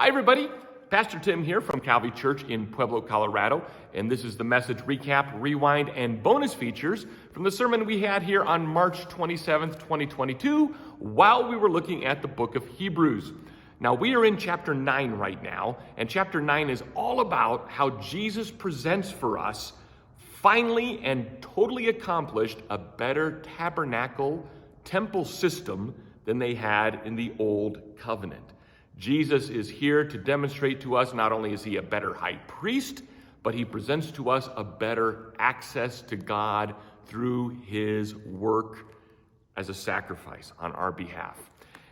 Hi, everybody. Pastor Tim here from Calvary Church in Pueblo, Colorado, and this is the message recap, rewind, and bonus features from the sermon we had here on March 27th, 2022, while we were looking at the book of Hebrews. Now, we are in chapter 9 right now, and chapter 9 is all about how Jesus presents for us, finally and totally accomplished, a better tabernacle temple system than they had in the old covenant. Jesus is here to demonstrate to us not only is he a better high priest, but he presents to us a better access to God through his work as a sacrifice on our behalf.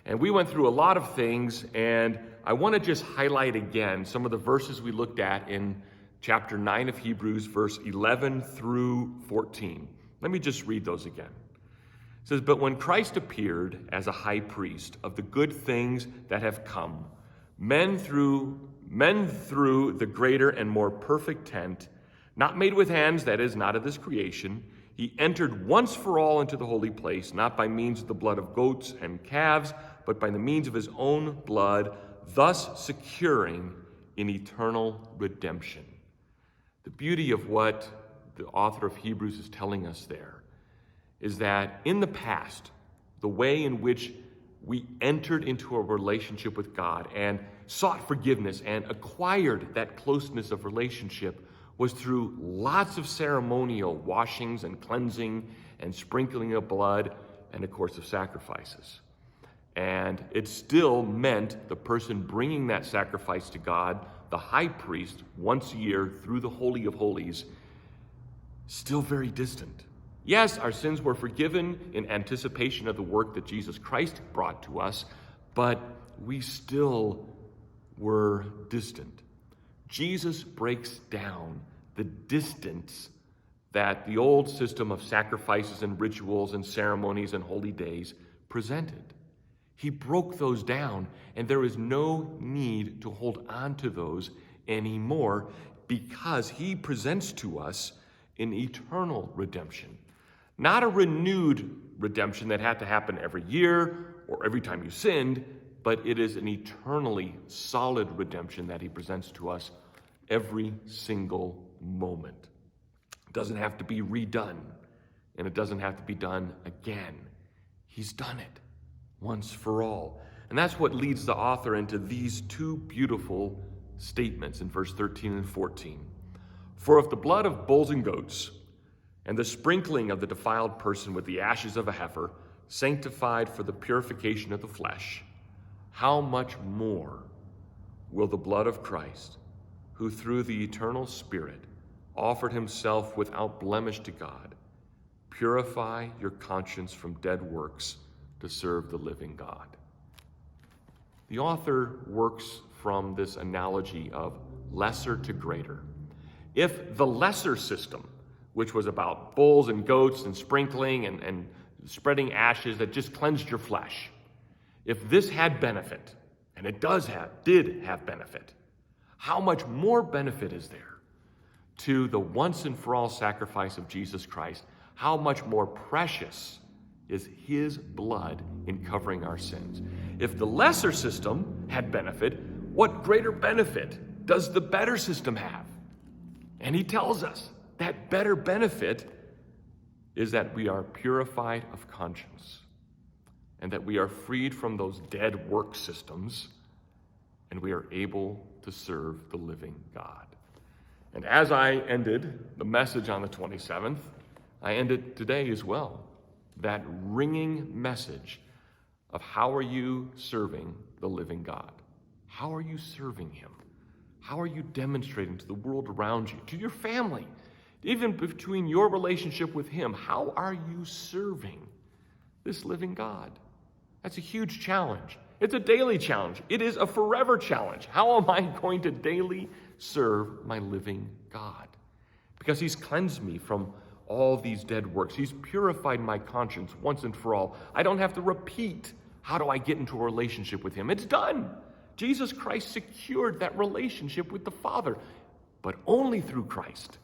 And we went through a lot of things, and I want to just highlight again some of the verses we looked at in chapter 9 of Hebrews, verse 11 through 14. Let me just read those again. It says, "But when Christ appeared as a high priest of the good things that have come, men through the greater and more perfect tent, not made with hands, that is, not of this creation, he entered once for all into the holy place, not by means of the blood of goats and calves, but by the means of his own blood, thus securing an eternal redemption." The beauty of what the author of Hebrews is telling us there is that in the past, the way in which we entered into a relationship with God and sought forgiveness and acquired that closeness of relationship was through lots of ceremonial washings and cleansing and sprinkling of blood and, of course, of sacrifices. And it still meant the person bringing that sacrifice to God, the high priest, once a year through the Holy of Holies, still very distant. Yes, our sins were forgiven in anticipation of the work that Jesus Christ brought to us, but we still were distant. Jesus breaks down the distance that the old system of sacrifices and rituals and ceremonies and holy days presented. He broke those down, and there is no need to hold on to those anymore because he presents to us an eternal redemption. Not a renewed redemption that had to happen every year or every time you sinned, but it is an eternally solid redemption that he presents to us every single moment. It doesn't have to be redone, and it doesn't have to be done again. He's done it once for all. And that's what leads the author into these two beautiful statements in verse 13 and 14. "For if the blood of bulls and goats and the sprinkling of the defiled person with the ashes of a heifer sanctified for the purification of the flesh, how much more will the blood of Christ, who through the eternal Spirit offered himself without blemish to God, purify your conscience from dead works to serve the living God?" The author works from this analogy of lesser to greater. If the lesser system, which was about bulls and goats and sprinkling and spreading ashes that just cleansed your flesh, if this had benefit, and it did have benefit, how much more benefit is there to the once and for all sacrifice of Jesus Christ? How much more precious is his blood in covering our sins? If the lesser system had benefit, what greater benefit does the better system have? And he tells us that better benefit is that we are purified of conscience and that we are freed from those dead work systems and we are able to serve the living God. And as I ended the message on the 27th, I ended today as well. That ringing message of how are you serving the living God? How are you serving him? How are you demonstrating to the world around you, to your family, even between your relationship with him? How are you serving this living God? That's a huge challenge. It's a daily challenge. It is a forever challenge. How am I going to daily serve my living God? Because he's cleansed me from all these dead works. He's purified my conscience once and for all. I don't have to repeat, how do I get into a relationship with him? It's done. Jesus Christ secured that relationship with the Father. But only through Christ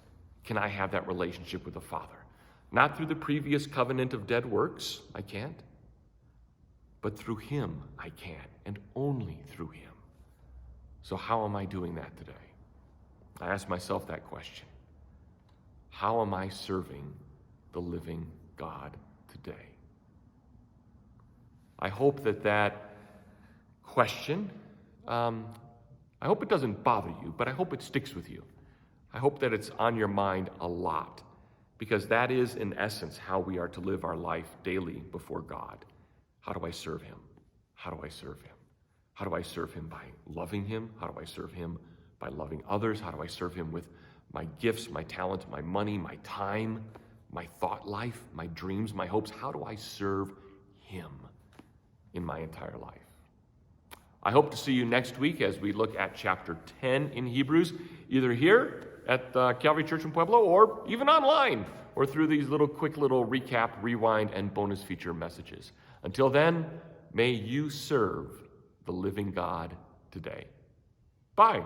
can I have that relationship with the Father. Not through the previous covenant of dead works. I can't. But through him I can, and only through him. So how am I doing that today? I ask myself that question. How am I serving the living God today? I hope that question, I hope it doesn't bother you, but I hope it sticks with you. I hope that it's on your mind a lot, because that is, in essence, how we are to live our life daily before God. How do I serve him? How do I serve him? How do I serve him by loving him? How do I serve him by loving others? How do I serve him with my gifts, my talents, my money, my time, my thought life, my dreams, my hopes? How do I serve him in my entire life? I hope to see you next week as we look at chapter 10 in Hebrews, either here at Calvary Church in Pueblo or even online or through these quick little recap, rewind, and bonus feature messages. Until then, may you serve the living God today. Bye.